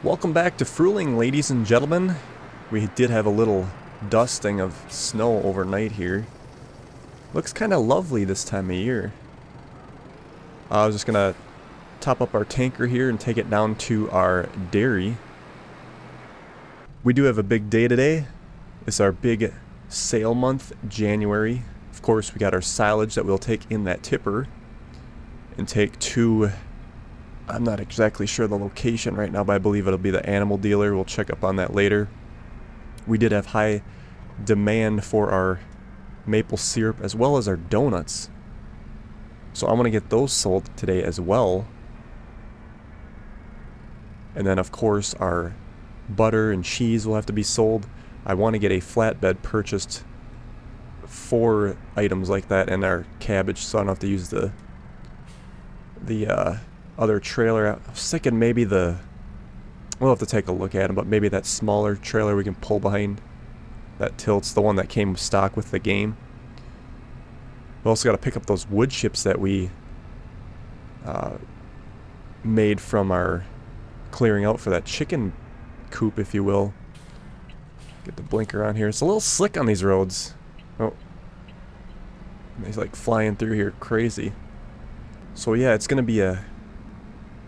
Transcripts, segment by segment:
Welcome back to Frühling, ladies and gentlemen. We did have a little dusting of snow overnight here. Looks kind of lovely this time of year. I was just gonna top up our tanker here and take it down to our dairy. We do have a big day today. It's our big sale month, January. Of course, we got our silage that we'll take in that tipper and take to, I'm not exactly sure the location right now, but I believe it'll be the animal dealer. We'll check up on that later. We did have high demand for our maple syrup as well as our donuts. So I want to get those sold today as well. And then of course our butter and cheese will have to be sold. I want to get a flatbed purchased for items like that and our cabbage, so I don't have to use the other trailer. I was thinking maybe we'll have to take a look at them, but maybe that smaller trailer we can pull behind that tilts, the one that came stock with the game. We also got to pick up those wood chips that we made from our clearing out for that chicken coop, if you will. Get the blinker on here. It's a little slick on these roads. Oh, he's like flying through here crazy. So yeah, it's gonna be a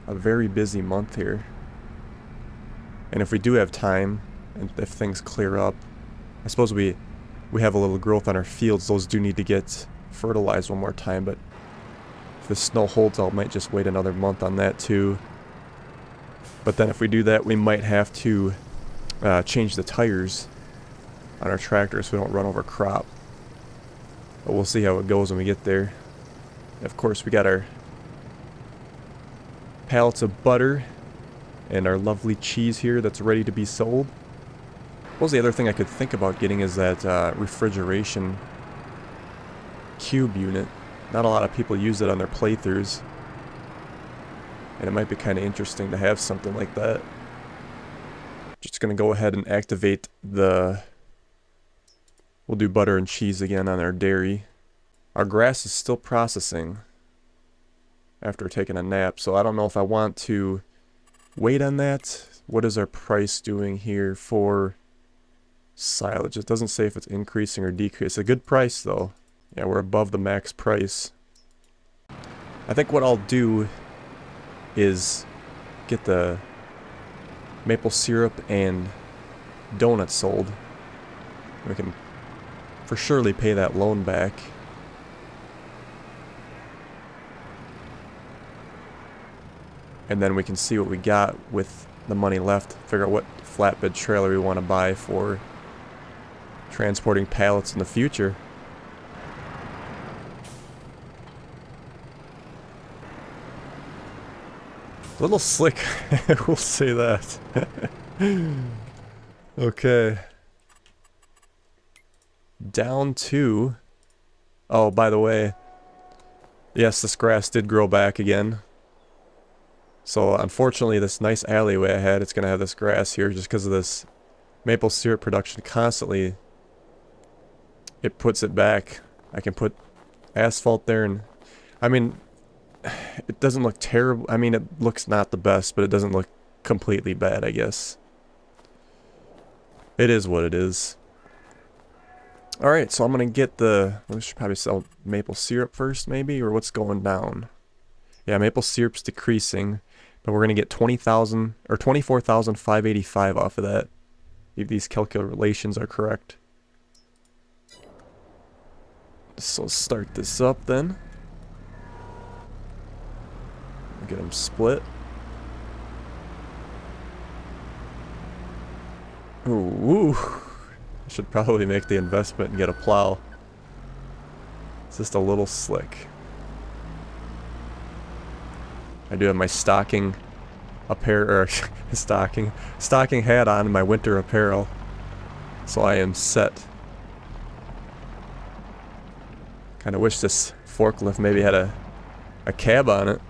very busy month here. And if we do have time, and if things clear up, I suppose we have a little growth on our fields. Those do need to get fertilized one more time, but if the snow holds, I might just wait another month on that too. But then if we do that, we might have to change the tires on our tractor so we don't run over crop. But we'll see how it goes when we get there. Of course, we got our pallets of butter and our lovely cheese here that's ready to be sold. What was the other thing I could think about getting is that refrigeration cube unit. Not a lot of people use it on their playthroughs, and it might be kind of interesting to have something like that. Just gonna go ahead and activate we'll do butter and cheese again on our dairy. Our grass is still processing after taking a nap, so I don't know if I want to wait on that. What is our price doing here for silage? It doesn't say if it's increasing or decreasing. It's a good price though. Yeah, we're above the max price. I think what I'll do is get the maple syrup and donuts sold. We can for surely pay that loan back. And then we can see what we got with the money left. Figure out what flatbed trailer we want to buy for transporting pallets in the future. A little slick, we'll say that. Okay. Down to... Oh, by the way, yes, this grass did grow back again. So unfortunately, this nice alleyway I had, it's going to have this grass here just because of this maple syrup production constantly. It puts it back. I can put asphalt there, and I mean, it doesn't look terrible. I mean, it looks not the best, but it doesn't look completely bad, I guess. It is what it is. Alright, so I'm going to get we should probably sell maple syrup first, maybe, or what's going down? Yeah, maple syrup's decreasing, but we're going to get 20,000 or 24,585 off of that, if these calculations are correct. So let's start this up then. Get them split. Ooh, I should probably make the investment and get a plow. It's just a little slick. I do have my stocking stocking hat on and my winter apparel, so I am set. Kind of wish this forklift maybe had a cab on it.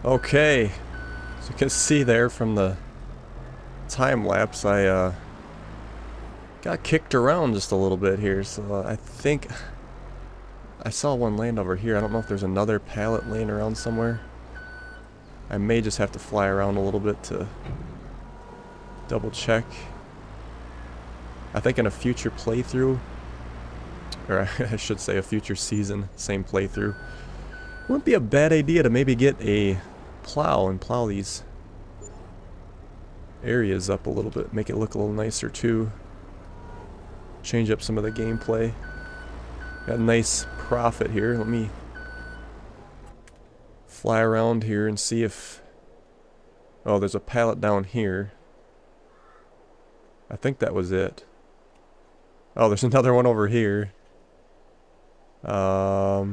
Okay, so you can see there from the time lapse, I got kicked around just a little bit here, so I think I saw one land over here. I don't know if there's another pallet laying around somewhere. I may just have to fly around a little bit to double check. I think in a future playthrough, or I should say a future season, same playthrough, wouldn't be a bad idea to maybe get a plow and plow these areas up a little bit, make it look a little nicer too. Change up some of the gameplay. Got a nice profit here. Let me fly around here and see if... Oh, there's a pallet down here. I think that was it. Oh, there's another one over here. Yeah,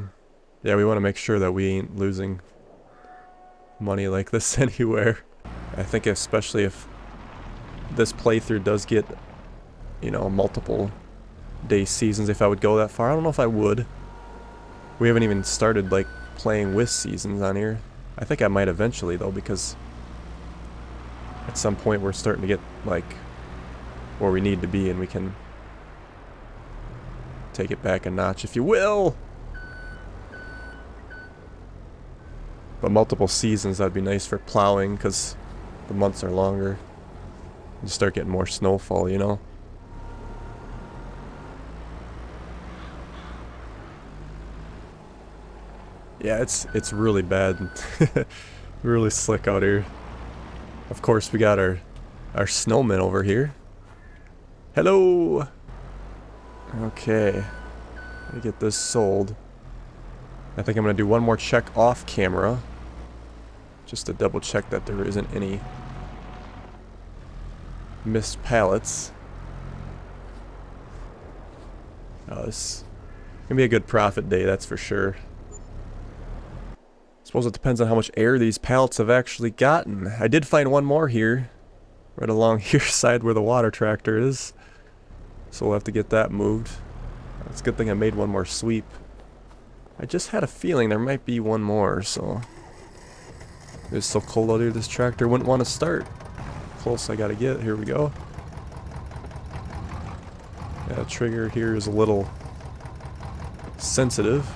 we want to make sure that we ain't losing money like this anywhere. I think especially if this playthrough does get, you know, multiple day seasons, if I would go that far. I don't know if I would. We haven't even started, like, playing with seasons on here. I think I might eventually, though, because at some point we're starting to get, like, where we need to be, and we can take it back a notch, if you will. But multiple seasons, that'd be nice for plowing, because the months are longer. You start getting more snowfall, you know? Yeah, it's really bad. Really slick out here. Of course, we got our snowman over here. Hello! Okay. Let me get this sold. I think I'm going to do one more check off camera, just to double check that there isn't any missed pallets. Oh, this is going to be a good profit day, that's for sure. Suppose it depends on how much air these pallets have actually gotten. I did find one more here, right along here side where the water tractor is. So we'll have to get that moved. It's a good thing I made one more sweep. I just had a feeling there might be one more, so... It's so cold out here, this tractor wouldn't want to start. Close I gotta get, here we go. Yeah, the trigger here is a little sensitive.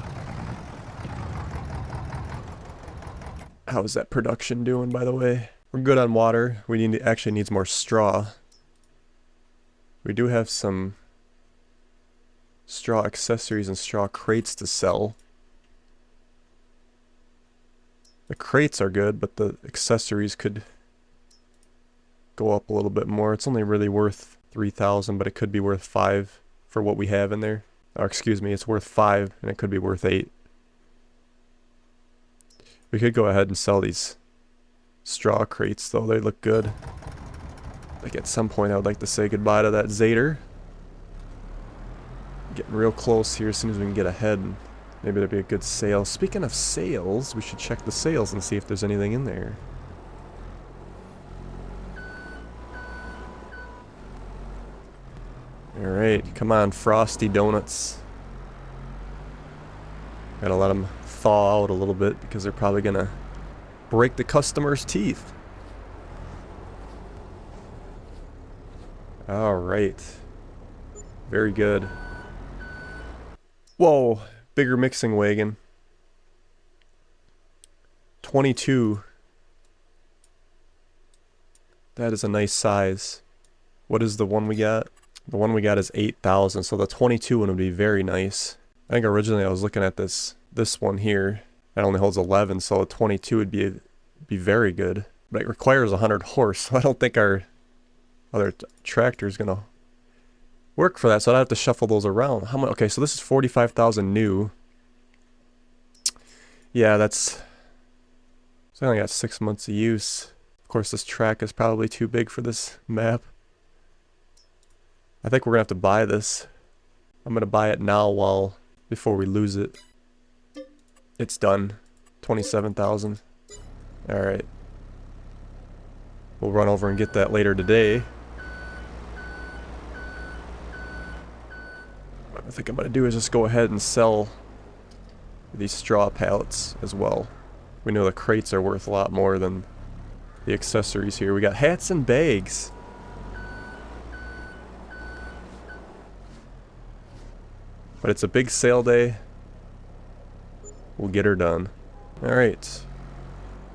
How is that production doing, by the way? We're good on water. We actually needs more straw. We do have some straw accessories and straw crates to sell. The crates are good, but the accessories could go up a little bit more. It's only really worth 3,000, but it could be worth 5 for what we have in there. Or excuse me, it's worth 5 and it could be worth 8. We could go ahead and sell these straw crates, though. They look good. Like, at some point I would like to say goodbye to that Zader. Getting real close here as soon as we can get ahead. Maybe there'll be a good sale. Speaking of sales, we should check the sales and see if there's anything in there. Alright, come on, Frosty Donuts. Gotta let them thaw out a little bit because they're probably gonna break the customer's teeth. Alright. Very good. Whoa, bigger mixing wagon. 22. That is a nice size. What is the one we got? The one we got is 8,000, so the 22 one would be very nice. I think originally I was looking at this one here. That only holds 11, so a 22 would be very good. But it requires 100 horse, so I don't think our other tractor is gonna work for that. So I'd have to shuffle those around. How much? Okay, so this is 45,000 new. Yeah, that's. So I only got 6 months of use. Of course, this track is probably too big for this map. I think we're gonna have to buy this. I'm gonna buy it now before we lose it. It's done. 27,000. Alright. We'll run over and get that later today. What I think I'm gonna do is just go ahead and sell these straw pallets as well. We know the crates are worth a lot more than the accessories here. We got hats and bags. But it's a big sale day. We'll get her done. Alright.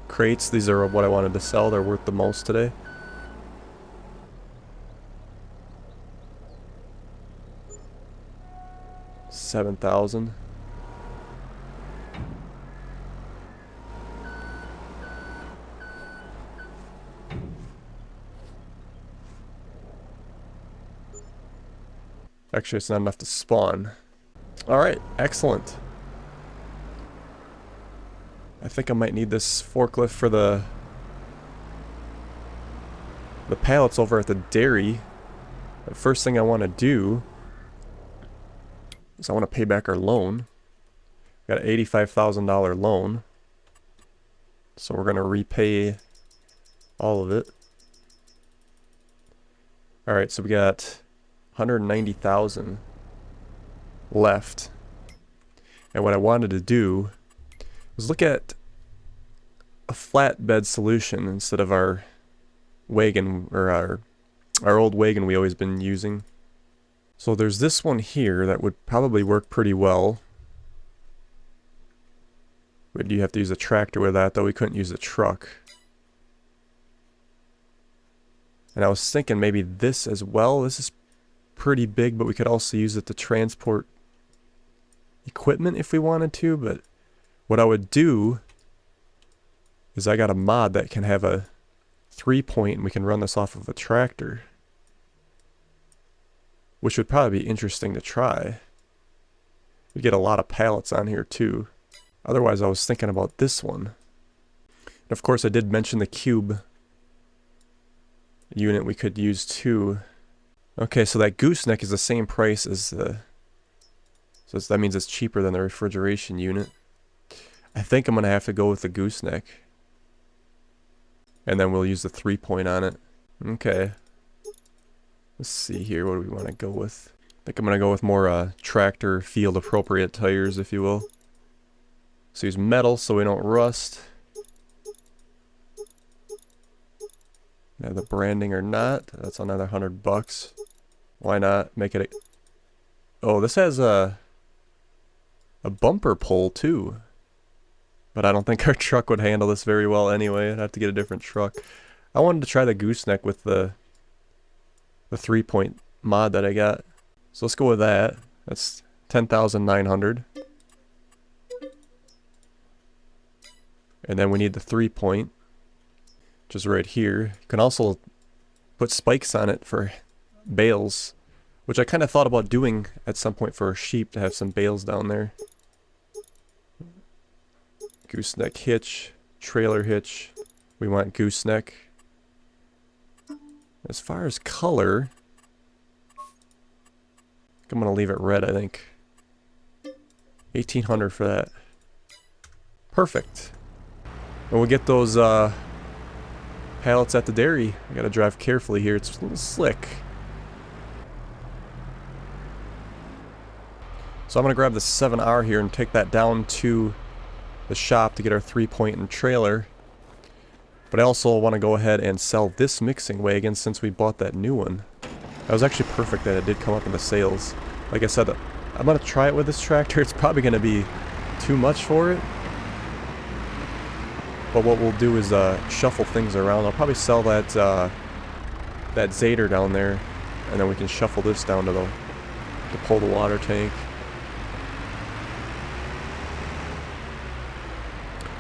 Crates, these are what I wanted to sell. They're worth the most today. $7,000. Actually, it's not enough to spawn. Alright, excellent. I think I might need this forklift for the pallets over at the dairy. The first thing I want to do is I want to pay back our loan. Got an $85,000 loan. So we're going to repay all of it. Alright, so we got 190,000 left. And what I wanted to do was look at a flatbed solution instead of our wagon, or our old wagon we always been using. So there's this one here that would probably work pretty well. But you have to use a tractor with that, though we couldn't use a truck. And I was thinking maybe this as well. This is pretty big, but we could also use it to transport equipment if we wanted to. But what I would do is I got a mod that can have a 3-point, and we can run this off of a tractor, which would probably be interesting to try. We get a lot of pallets on here too. Otherwise, I was thinking about this one. And of course, I did mention the cube unit we could use too. Okay, so that gooseneck is the same price as the... So that means it's cheaper than the refrigeration unit. I think I'm going to have to go with the gooseneck. And then we'll use the 3-point on it. Okay. Let's see here, what do we want to go with? I think I'm going to go with more tractor field appropriate tires, if you will. So use metal so we don't rust. Have the branding or not. That's another $100. Why not make it a... Oh, this has a bumper pole too. But I don't think our truck would handle this very well anyway. I'd have to get a different truck. I wanted to try the gooseneck with the 3-point mod that I got. So let's go with that. That's 10,900. And then we need the 3-point, which is right here. You can also put spikes on it for bales, which I kind of thought about doing at some point for a sheep, to have some bales down there. Gooseneck hitch, trailer hitch. We want gooseneck. As far as color, I'm going to leave it red, I think. 1,800 for that. Perfect. And we'll get those pallets at the dairy. I gotta drive carefully here, it's a little slick. So I'm gonna grab the 7R here and take that down to the shop to get our 3-point and trailer. But I also want to go ahead and sell this mixing wagon since we bought that new one. That was actually perfect that it did come up in the sales. Like I said, I'm gonna try it with this tractor. It's probably gonna be too much for it. But what we'll do is shuffle things around. I'll probably sell that that Zader down there, and then we can shuffle this down to pull the water tank.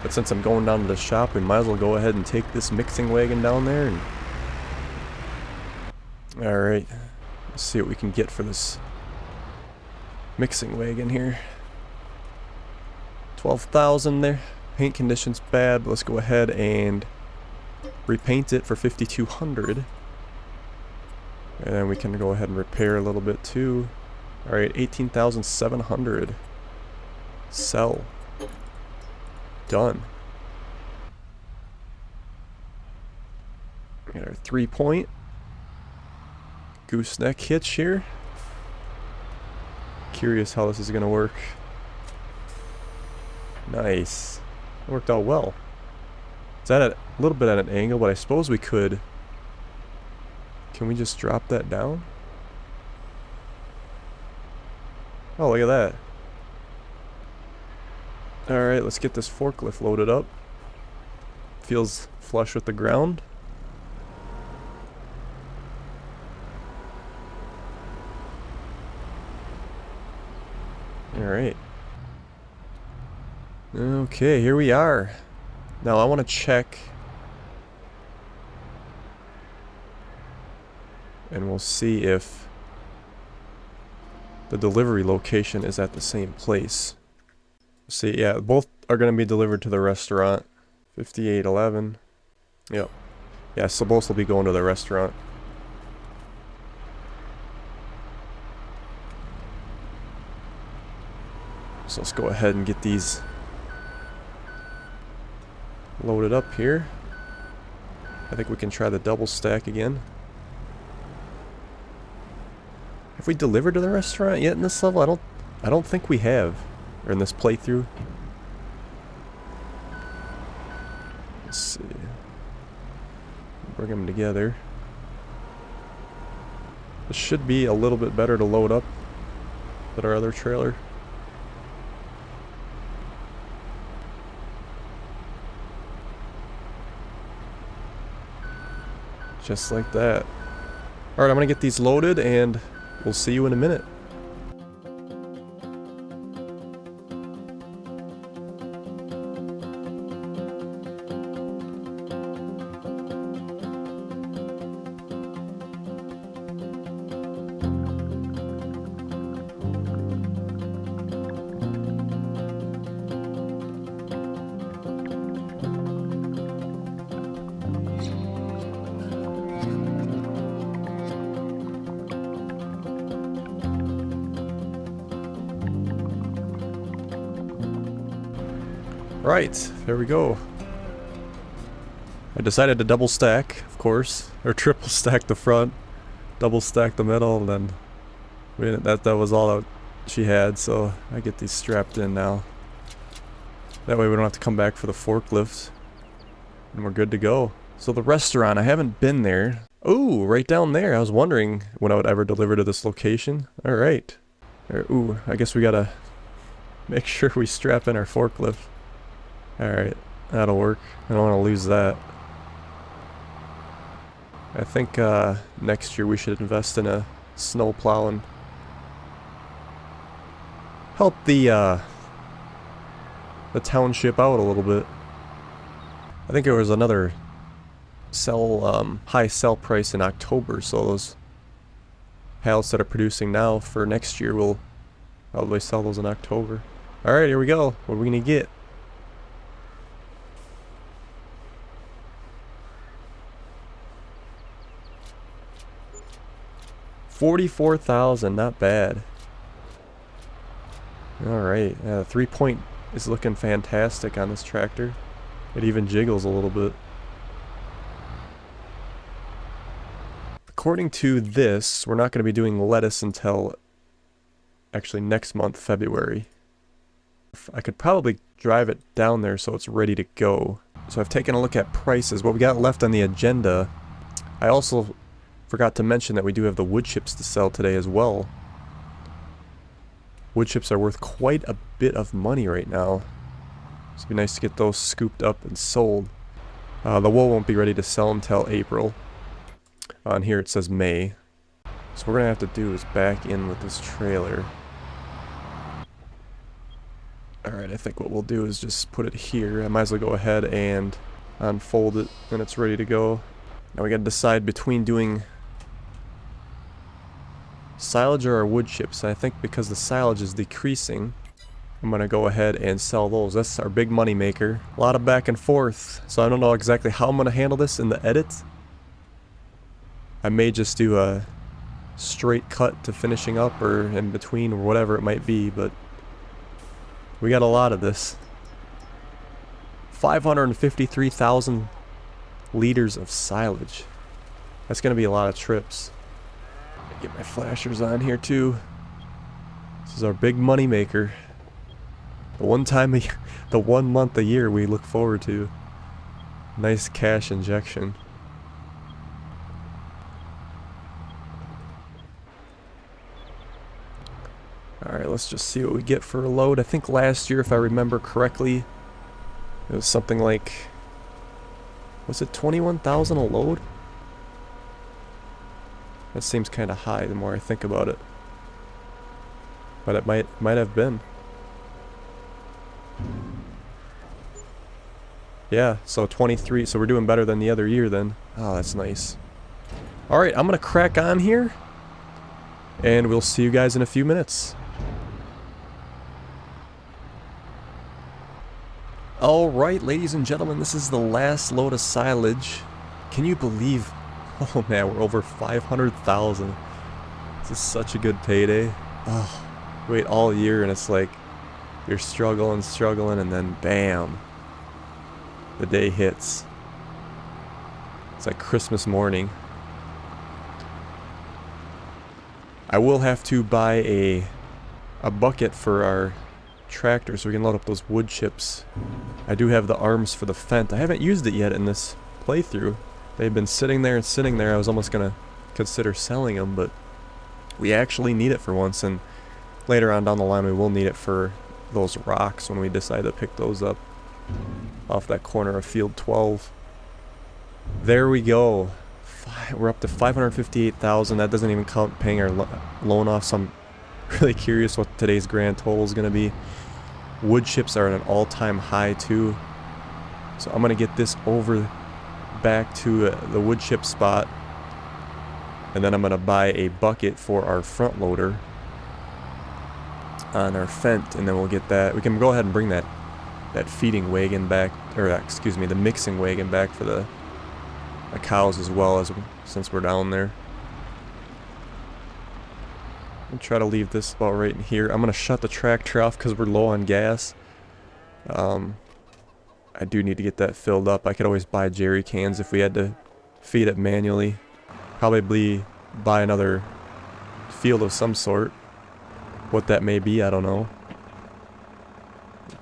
But since I'm going down to the shop, we might as well go ahead and take this mixing wagon down there. And alright, let's see what we can get for this mixing wagon here. 12,000 there. Paint condition's bad, but let's go ahead and repaint it for 5,200. And then we can go ahead and repair a little bit too. Alright, 18,700. Sell. Done. Got our 3-point gooseneck hitch here. Curious how this is gonna work. Nice. It worked out well. It's at a little bit at an angle, but I suppose we could. Can we just drop that down? Oh, look at that. Alright, let's get this forklift loaded up. Feels flush with the ground. Alright. Okay, here we are. Now I want to check. And we'll see if the delivery location is at the same place. See, yeah, both are going to be delivered to the restaurant. 5811. Yep. Yeah, so both will be going to the restaurant. So let's go ahead and get these loaded up here. I think we can try the double stack again. Have we delivered to the restaurant yet in this level? I don't think we have. Or in this playthrough. Let's see. Bring them together. This should be a little bit better to load up than our other trailer. Just like that. Alright, I'm gonna get these loaded and we'll see you in a minute. Right, there we go. I decided to double stack, of course, or triple stack the front, double stack the middle, and then that was all that she had, so I get these strapped in now. That way we don't have to come back for the forklift, and we're good to go. So the restaurant, I haven't been there. Ooh, right down there. I was wondering when I would ever deliver to this location. All right. Ooh, I guess we gotta make sure we strap in our forklift. Alright, that'll work. I don't want to lose that. I think next year we should invest in a snow plow and help the township out a little bit. I think there was another high sell price in October, so those pallets that are producing now for next year will probably sell those in October. Alright, here we go. What are we gonna get? $44,000, not bad. Alright, the 3-point is looking fantastic on this tractor. It even jiggles a little bit. According to this, we're not going to be doing lettuce until actually next month, February. I could probably drive it down there so it's ready to go. So I've taken a look at prices. What we got left on the agenda, I also forgot to mention that we do have the wood chips to sell today as well. Wood chips are worth quite a bit of money right now. So it'd be nice to get those scooped up and sold. The wool won't be ready to sell until April. On here it says May. So what we're going to have to do is back in with this trailer. Alright, I think what we'll do is just put it here. I might as well go ahead and unfold it and it's ready to go. Now we got to decide between doing silage or our wood chips. I think because the silage is decreasing, I'm going to go ahead and sell those. That's our big money maker. A lot of back and forth. So I don't know exactly how I'm going to handle this in the edit. I may just do a straight cut to finishing up or in between or whatever it might be, but we got a lot of this. 553,000 liters of silage. That's going to be a lot of trips. Get my flashers on here too. This is our big money maker. The one time, the 1 month a year we look forward to. Nice cash injection. Alright, let's just see what we get for a load. I think last year, if I remember correctly, it was something like... Was it 21,000 a load? That seems kind of high the more I think about it. But it might have been. Yeah, so 23, so we're doing better than the other year then. Oh, that's nice. Alright, I'm gonna crack on here. And we'll see you guys in a few minutes. Alright, ladies and gentlemen, this is the last load of silage. Can you believe... Oh man, we're over 500,000. This is such a good payday. Oh, wait all year and it's like... You're struggling, and then bam. The day hits. It's like Christmas morning. I will have to buy a bucket for our tractor so we can load up those wood chips. I do have the arms for the Fent. I haven't used it yet in this playthrough. They've been sitting there and sitting there. I was almost gonna consider selling them, but we actually need it for once, and later on down the line we will need it for those rocks when we decide to pick those up off that corner of field 12. There we go. We're up to 558,000. That doesn't even count paying our loan off, so I'm really curious what today's grand total is going to be. Wood chips are at an all-time high too, so I'm going to get this over back to the wood chip spot, and then I'm going to buy a bucket for our front loader on our Fent, and then we'll get that. We can go ahead and bring that feeding wagon back, or excuse me, the mixing wagon back for the cows as well, as since we're down there. I'll try to leave this about right in here. I'm gonna shut the tractor off because we're low on gas. I do need to get that filled up. I could always buy jerry cans if we had to feed it manually. Probably buy another field of some sort. What that may be, I don't know.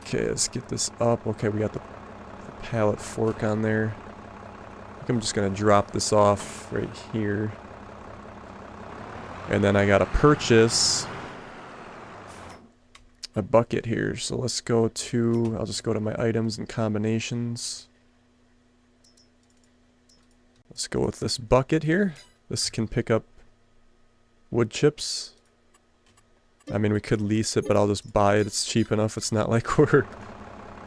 Okay, let's get this up. Okay, we got the pallet fork on there. I think I'm just gonna drop this off right here. And then I gotta purchase a bucket here. So let's go to, I'll just go to my items and combinations. Let's go with this bucket here. This can pick up wood chips. I mean, we could lease it, but I'll just buy it. It's cheap enough. It's not like we're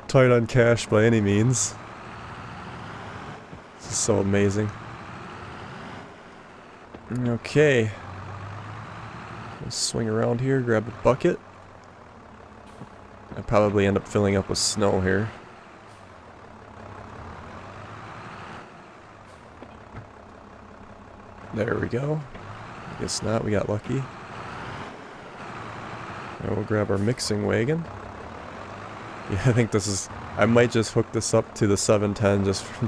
tight on cash by any means. This is so amazing. Okay. Let's swing around here, grab a bucket. I probably end up filling up with snow here. There we go. I guess not, we got lucky. And we'll grab our mixing wagon. Yeah, I think this is... I might just hook this up to the 710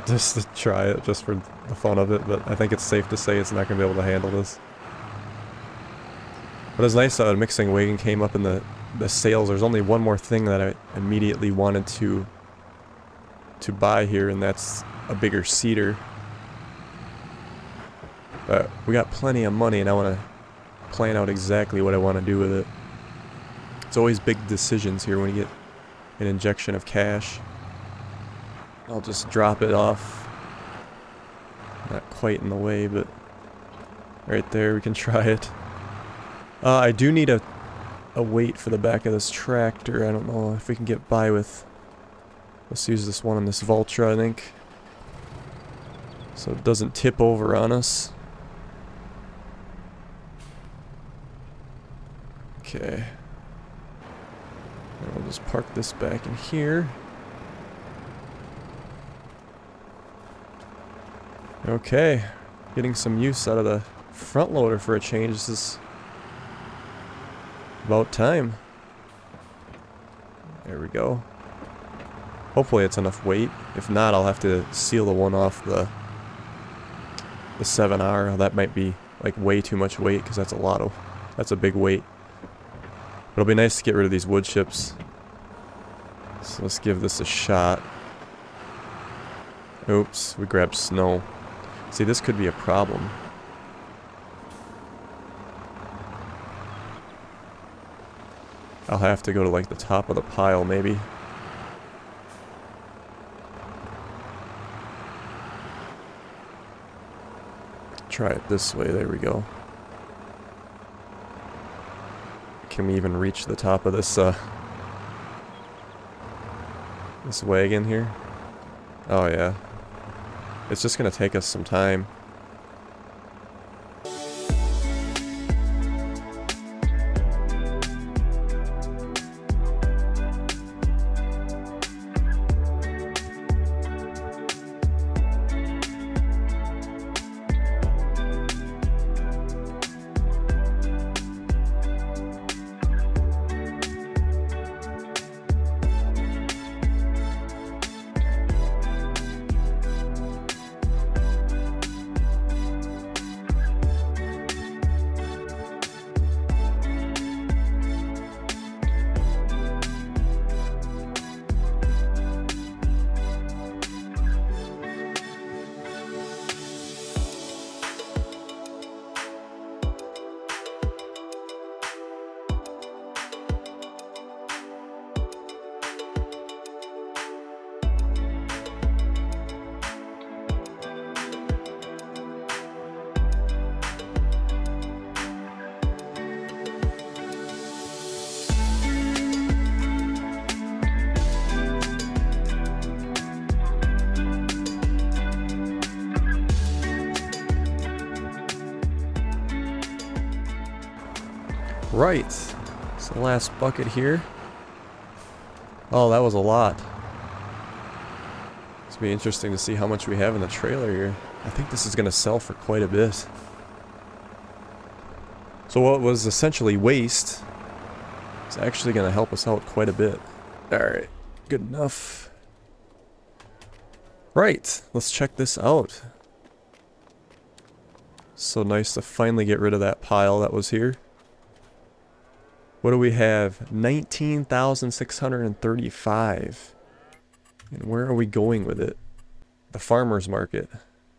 just to try it, just for the fun of it, but I think it's safe to say it's not going to be able to handle this. But it's nice that a mixing wagon came up in the sales. There's only one more thing that I immediately wanted to buy here, and that's a bigger seeder. But we got plenty of money, and I want to plan out exactly what I want to do with it. It's always big decisions here when you get an injection of cash. I'll just drop it off. Not quite in the way, but right there, we can try it. I do need a weight for the back of this tractor. I don't know if we can get by with... Let's use this one on this Vultra, I think. So it doesn't tip over on us. Okay. And we'll just park this back in here. Okay. Getting some use out of the front loader for a change. This is about time. There we go. Hopefully it's enough weight. If not, I'll have to seal the one off the 7R. That might be like way too much weight because that's a big weight. But it'll be nice to get rid of these wood chips. So let's give this a shot. Oops, we grabbed snow. See, this could be a problem. I'll have to go to like the top of the pile maybe. Try it this way, there we go. Can we even reach the top of this this wagon here? Oh yeah. It's just gonna take us some time. Right, it's the last bucket here. Oh, that was a lot. It's gonna be interesting to see how much we have in the trailer here. I think this is gonna sell for quite a bit. So what was essentially waste is actually gonna help us out quite a bit. Alright, good enough. Right, let's check this out. So nice to finally get rid of that pile that was here. What do we have? 19,635. And where are we going with it? The farmer's market.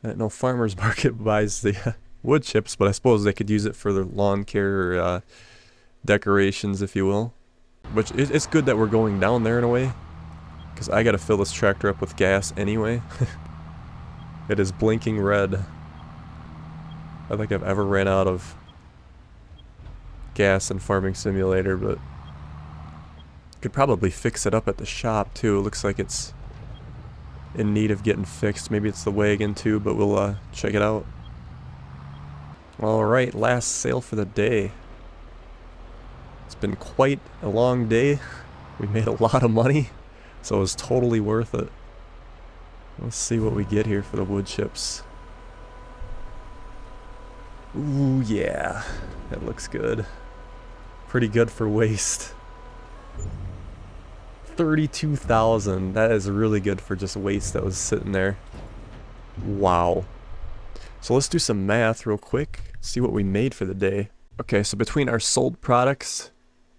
No, farmer's market buys the wood chips, but I suppose they could use it for their lawn care or decorations, if you will. Which it's good that we're going down there in a way, because I gotta fill this tractor up with gas anyway. It is blinking red. I don't think I've ever ran out of gas in Farming Simulator, but could probably fix it up at the shop too. It looks like it's in need of getting fixed. Maybe it's the wagon too, but we'll check it out. Alright, last sale for the day. It's been quite a long day. We made a lot of money, so it was totally worth it. Let's see what we get here for the wood chips. Ooh, yeah, that looks good. Pretty good for waste. 32,000. That is really good for just waste that was sitting there. Wow. So let's do some math real quick. See what we made for the day. Okay, so between our sold products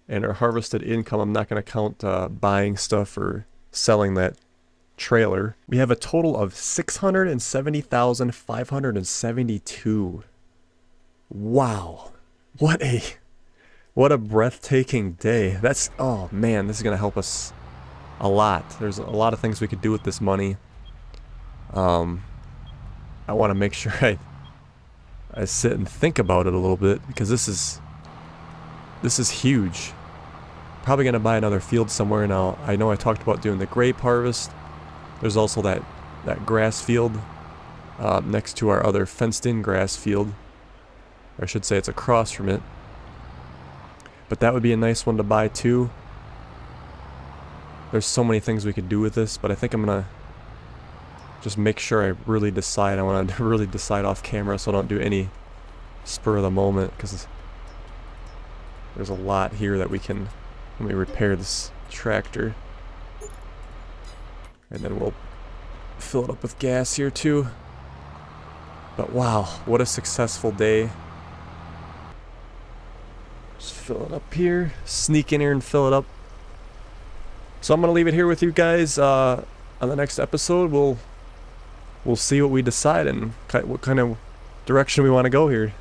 and our harvested income, I'm not going to count buying stuff or selling that trailer. We have a total of 670,572. Wow. What a breathtaking day. That's, oh man, this is going to help us a lot. There's a lot of things we could do with this money. I want to make sure I sit and think about it a little bit, because this is huge. Probably going to buy another field somewhere now. I know I talked about doing the grape harvest. There's also that grass field next to our other fenced-in grass field. Or I should say it's across from it. But that would be a nice one to buy too. There's so many things we could do with this, but I think I'm gonna just make sure I really decide. I want to really decide off camera, so I don't do any spur of the moment, because there's a lot here that we can. Let me repair this tractor, and then we'll fill it up with gas here too. But wow, what a successful day. Just fill it up here, sneak in here and fill it up. So I'm gonna leave it here with you guys. On the next episode, we'll see what we decide and what kind of direction we want to go here.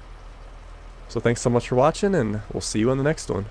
So thanks so much for watching, and we'll see you on the next one.